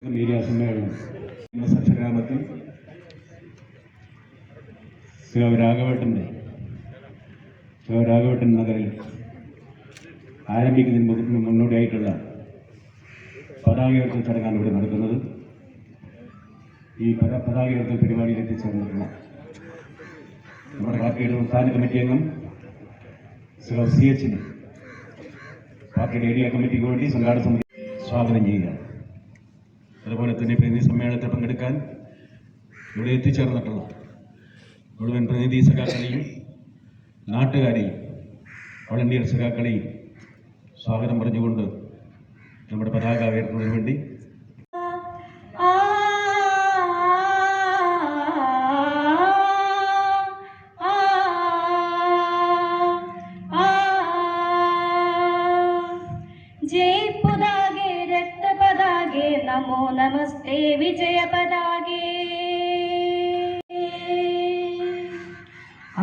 Media സമ്മേളനം സത്യഗ്രാമത്തിൽ രാഘവട്ടൻ നഗറിൽ ആരംഭിക്കുന്നതിന് മുന്നോടിയായിട്ടുള്ള പതാകയോർത്തൽ ചടങ്ങാണ് ഇവിടെ നടക്കുന്നത്. ഈ പതാകയോർത്തൽ പരിപാടിയിൽ എത്തിച്ചേർന്നിട്ടുള്ള നമ്മുടെ പാർട്ടിയുടെ സംസ്ഥാന കമ്മിറ്റി അംഗം CH പാർട്ടിയുടെ ഏരിയ കമ്മിറ്റിക്ക് വേണ്ടി സംഘാടക സമിതി സ്വാഗതം ചെയ്യുകയാണ്. അതുപോലെ തന്നെ പ്രതിനിധി സമ്മേളനത്തിൽ പങ്കെടുക്കാൻ ഇവിടെ എത്തിച്ചേർന്നിട്ടുള്ള മുഴുവൻ പ്രതിനിധി സഖാക്കളെയും നാട്ടുകാരെയും വോളണ്ടിയർ സഖാക്കളെയും സ്വാഗതം പറഞ്ഞുകൊണ്ട് നമ്മുടെ പതാക ഉയർത്തുന്നതിന് വേണ്ടി नमो नमस्ते विजय पदागे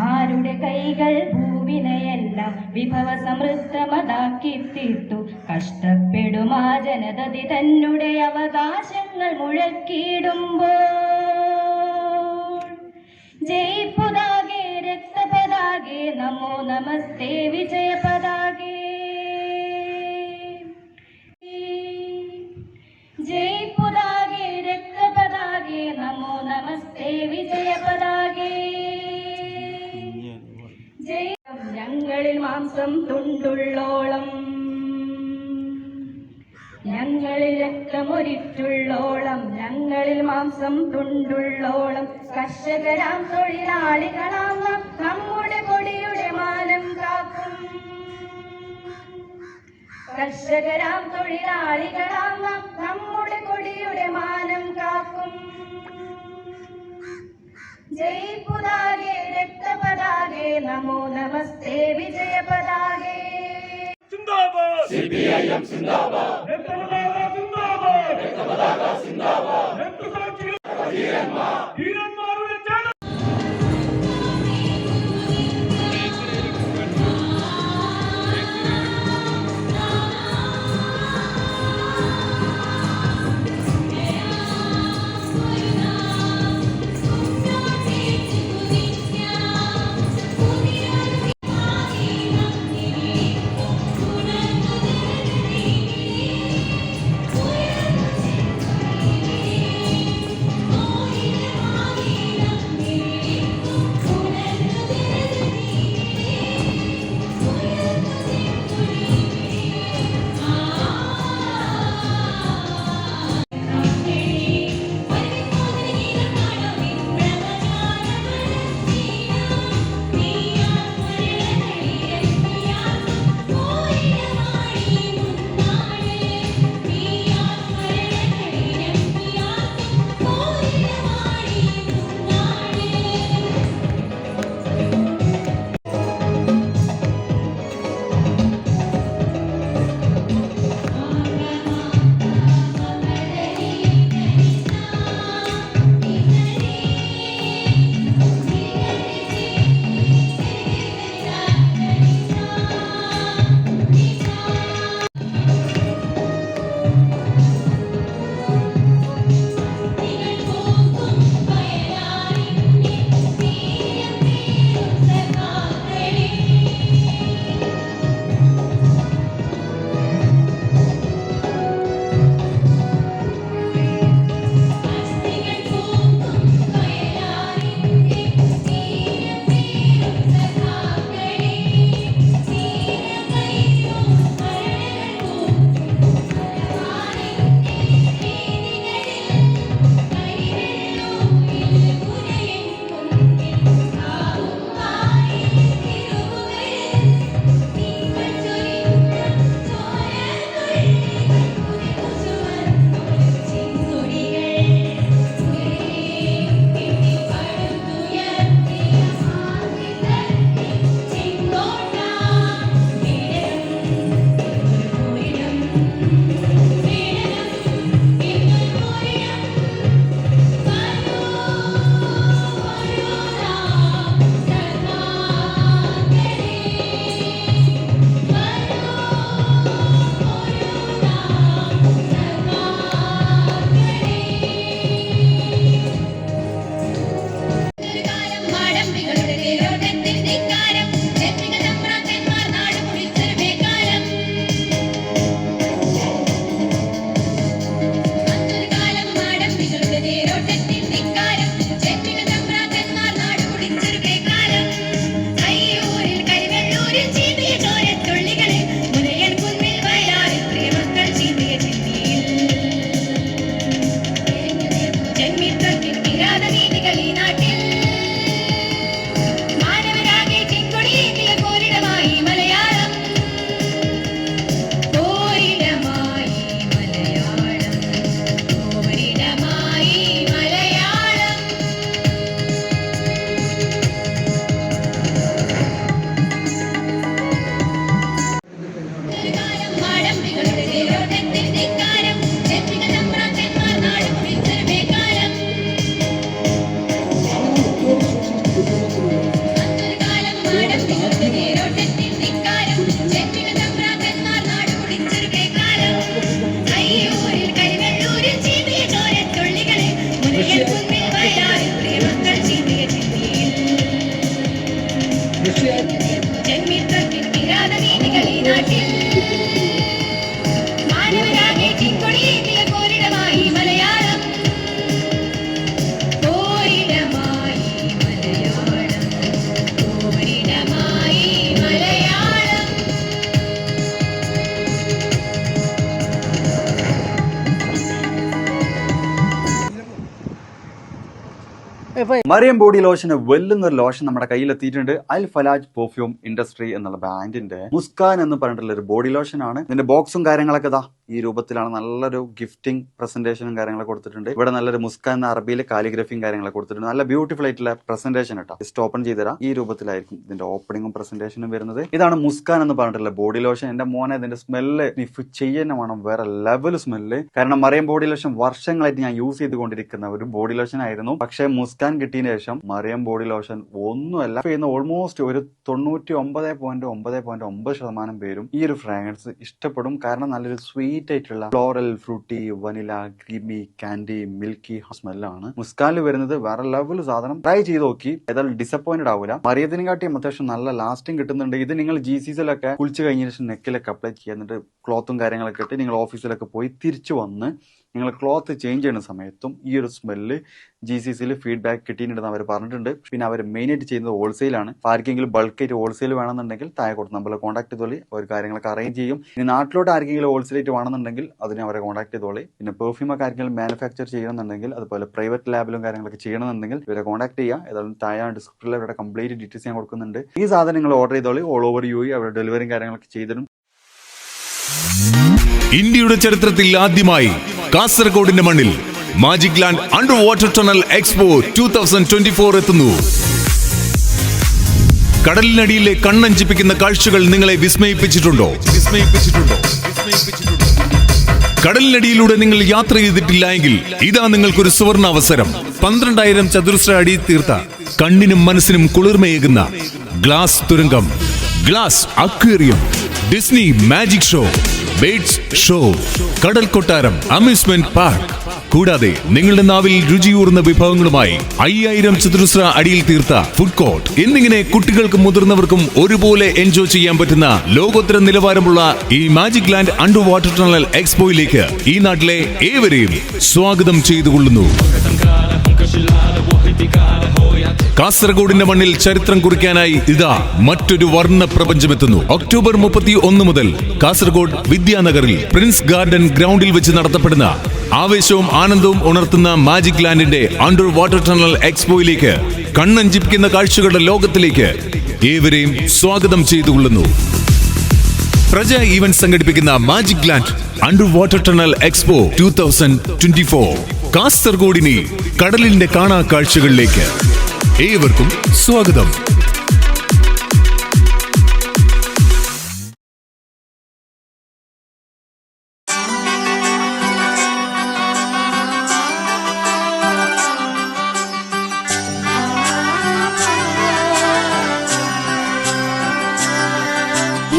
ആരുടെ കൈകൾ ഭൂവിനെയെല്ലാം വിഭവ സമൃദ്ധമതാക്കി തീർത്തു കഷ്ടപ്പെടും ആ ജനതതി തന്നുടെ അവകാശങ്ങൾ മുഴക്കിയിടുമ്പോൾ ജയ് പതാകെ രക്തപതാകെ നമോ നമസ്തേ വിജയ പതാകെ जय पदागे रक्त पदागे नमो नमस्ते विजय पदागे जय ഞങ്ങളിൽ മാംസം തുണ്ടുള്ളോളം ഞങ്ങളിൽ രക്തമൊരിറ്റുള്ളോളം ഞങ്ങളിൽ മാംസം തുണ്ടുള്ളോളം കർഷകരാം തൊഴിലാളികളാം നമ്മുടെ കൊടിയുടെ മാനം കാക്കും കർഷകരാം തൊഴിലാളികളാം നമ്മുടെ കൊടിയുടെ മാനം കാക്കും ജയ് പതാകെ രക്തപതാകെ നമോ നമസ്തേ വിജയ പതാകെ സിന്ദാബാദ് സിപിഐഎം സിന്ദാബാദ് രക്തപതാക സിന്ദാബാദ് രക്തപതാക സിന്ദാബാദ് രക്തസാക്ഷികൾ ധീരന്മാരുടെ മറിയം ബോഡി ലോഷന് വെല്ലുന്ന ഒരു ലോഷൻ നമ്മുടെ കയ്യിൽ എത്തിയിട്ടുണ്ട്. അൽ ഫലാജ് പെർഫ്യൂം ഇൻഡസ്ട്രി എന്നുള്ള ബ്രാൻഡിന്റെ മുസ്കാൻ എന്ന് പറഞ്ഞിട്ടുള്ള ഒരു ബോഡി ലോഷൻ ആണ്. ഇതിന്റെ ബോക്സും കാര്യങ്ങളൊക്കെ ഇതാ ഈ രൂപത്തിലാണ്. നല്ലൊരു ഗിഫ്റ്റിംഗ് പ്രസന്റേഷനും കാര്യങ്ങളൊക്കെ കൊടുത്തിട്ടുണ്ട്. ഇവിടെ നല്ലൊരു മുസ്കാൻ എന്ന അറബിയിൽ കാലിഗ്രഫിയും കാര്യങ്ങളൊക്കെ കൊടുത്തിട്ടുണ്ട്. നല്ല ബ്യൂട്ടിഫുൾ ആയിട്ടുള്ള പ്രസന്റേഷൻ കേട്ടോ. ജസ്റ്റ് ഓപ്പൺ ചെയ്തുതരാം. ഈ രൂപത്തിലായിരിക്കും ഇതിന്റെ ഓപ്പണിംഗും പ്രസന്റേഷനും വരുന്നത്. ഇതാണ് മുസ്കാൻ എന്ന് പറഞ്ഞിട്ടുള്ള ബോഡി ലോഷൻ. എന്റെ മോനെ ഇതിന്റെ സ്മെല്ല് സ്നിഫ് ചെയ്യുന്ന വേണം, വേറെ ലെവൽ സ്മെല്ല്. കാരണം മറിയം ബോഡി ലോഷൻ വർഷങ്ങളായിട്ട് ഞാൻ യൂസ് ചെയ്തുകൊണ്ടിരിക്കുന്ന ഒരു ബോഡി ലോഷൻ ആയിരുന്നു. പക്ഷെ മുസ്കാൻ കിട്ടിയതിനു ശേഷം മറിയം ബോഡി ലോഷൻ ഒന്നുമല്ല ചെയ്യുന്ന ഓൾമോസ്റ്റ് ഒരു 99.9% പേരും ഈ ഒരു ഫ്രാഗ്രൻസ് ഇഷ്ടപ്പെടും. കാരണം നല്ലൊരു സ്വീറ്റ് ആയിട്ടുള്ള floral, fruity, vanilla, creamy, candy, milky സ്മെല്ലാണ് മുസ്കാനിൽ വരുന്നത്. വേറെ ലെവൽ സാധനം. ട്രൈ ചെയ്ത് നോക്കി, ഏതായാലും ഡിസപ്പോയിന്റഡ് ആവില്ല. മറിയത്തിനെ കാട്ടിയും അത്യാവശ്യം നല്ല ലാസ്റ്റിംഗ് കിട്ടുന്നുണ്ട്. ഇത് നിങ്ങൾ GCCയിലൊക്കെ കുളിച്ച് കഴിഞ്ഞ ശേഷം നെക്കിലൊക്കെ അപ്ലൈ ചെയ്യുക. എന്നിട്ട് ക്ലോത്തും കാര്യങ്ങളൊക്കെ ഇട്ട് നിങ്ങൾ ഓഫീസിലൊക്കെ പോയി തിരിച്ചു വന്ന് നിങ്ങൾ ക്ലോത്ത് ചേഞ്ച് ചെയ്യുന്ന സമയത്തും ഈ ഒരു സ്മെല്ല് GCCയിൽ ഫീഡ്ബാക്ക് കിട്ടിയിട്ടുണ്ടെന്ന് അവർ പറഞ്ഞിട്ടുണ്ട്. പിന്നെ അവർ മെയിനായിട്ട് ചെയ്യുന്നത് ഹോൾസെയിലാണ്. ആർക്കെങ്കിലും ബൾക്കായിട്ട് ഹോൾസെയിൽ വേണമെന്നുണ്ടെങ്കിൽ താഴെ കൊടുത്ത് നമ്മളെ കോൺടാക്ട് ചെയ്തോളി. അവർ കാര്യങ്ങളൊക്കെ അറേഞ്ച് ചെയ്യും. ഇനി നാട്ടിലോട്ട് ആർക്കെങ്കിലും ഹോൾസെയിലായിട്ട് വേണമെന്നുണ്ടെങ്കിൽ അതിനെ അവരെ കോൺടാക്ട് ചെയ്തോളി. പിന്നെ പെർഫ്യൂം ഒക്കെ ആർക്കെങ്കിലും മാനുഫാക്ചർ ചെയ്യണമെന്നുണ്ടെങ്കിൽ അതുപോലെ പ്രൈവറ്റ് ലാബിലും കാര്യങ്ങളൊക്കെ ചെയ്യണമെന്നുണ്ടെങ്കിൽ ഇവരെ കോൺടാക്ട് ചെയ്യുക. ഏതായാലും താഴെ ഡിസ്ക്രിപ്ഷനിൽ അവരുടെ കംപ്ലീറ്റ് ഡീറ്റെയിൽസ് ഞാൻ കൊടുക്കുന്നുണ്ട്. ഈ സാധനങ്ങൾ ഓർഡർ ചെയ്തോളി. ഓൾ ഓവർ UAE അവരുടെ ഡെലിവറിയും കാര്യങ്ങളൊക്കെ ചെയ്തിടും. ഇന്ത്യയുടെ ചരിത്രത്തിൽ ആദ്യമായി കാസർഗോഡിന്റെ മണ്ണിൽ magic land under water tunnel expo 2024 എത്തുന്നു. കടലിനടിയിലെ കണ്ണഞ്ചിപ്പിക്കുന്ന കാഴ്ചകൾ നിങ്ങളെ വിസ്മയിപ്പിച്ചിട്ടുണ്ടോ? കടലിനടിയിലൂടെ നിങ്ങൾ യാത്ര ചെയ്തിട്ടില്ല എങ്കിൽ ഇതാ നിങ്ങൾക്കൊരു സുവർണ അവസരം. 12,000 ചതുരശ്ര അടി തീർത്ത കണ്ണിനും മനസ്സിനും കുളിർമയേകുന്ന ഗ്ലാസ് തുരങ്കം, glass aquarium, Disney magic show, birds show, കടൽ കൊട്ടാരം, അമ്യൂസ്മെന്റ് പാർക്ക്, കൂടാതെ നിങ്ങളുടെ നാവിൽ രുചിയൂർന്ന വിഭവങ്ങളുമായി 5,000 ചതുരശ്ര അടിയിൽ തീർത്ത ഫുഡ് കോർട്ട് എന്നിങ്ങനെ കുട്ടികൾക്കും മുതിർന്നവർക്കും ഒരുപോലെ എൻജോയ് ചെയ്യാൻ പറ്റുന്ന ലോകോത്തര നിലവാരമുള്ള ഈ magic land under water tunnel എക്സ്പോയിലേക്ക് ഈ നാട്ടിലെ ഏവരെയും സ്വാഗതം ചെയ്തുകൊള്ളുന്നു. കാസർഗോഡിന്റെ മണ്ണിൽ ചരിത്രം കുറിക്കാനായി ഇതാ മറ്റൊരു വർണ്ണ പ്രപഞ്ചമെത്തുന്നു. ഒക്ടോബർ 31 മുതൽ കാസർഗോഡ് വിദ്യാനഗറിൽ പ്രിൻസ് ഗാർഡൻ ഗ്രൗണ്ടിൽ വെച്ച് നടത്തപ്പെടുന്ന ആവേശവും ആനന്ദവും ഉണർത്തുന്ന മാജിക് ലാൻഡിന്റെ അണ്ടർ വാട്ടർ ടണൽ എക്സ്പോയിലേക്ക്, കണ്ണഞ്ചിപ്പിക്കുന്ന കാഴ്ചകളുടെ ലോകത്തിലേക്ക് ഏവരെയും സ്വാഗതം ചെയ്തുകൊള്ളുന്നു. പ്രജ ഈവന്റ് സംഘടിപ്പിക്കുന്ന magic land under water tunnel expo 2024 കാസർഗോഡിനെ കടലിന്റെ കാണാ കാഴ്ചകളിലേക്ക് ഏവർക്കും സ്വാഗതം.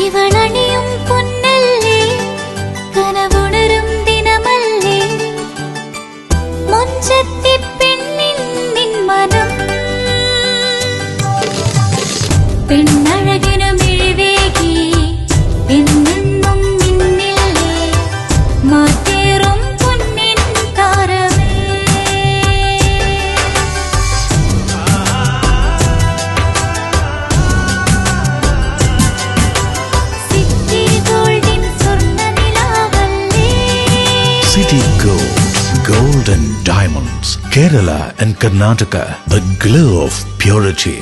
ഇവളണിയും പൊന്നല്ലേ, കനവുണരും ദിനമല്ലേ, മുഞ്ചത്തി പെണ്ണിൻ നിൻ മനം, പെണ്ണഴകിനു മിഴിവേകി എന്നെന്നും നിന്നില്ലേ, മാറ്റേറും പൊന്നിൻ താരമേ. City Gold and Diamonds, Kerala and Karnataka, the glow of purity.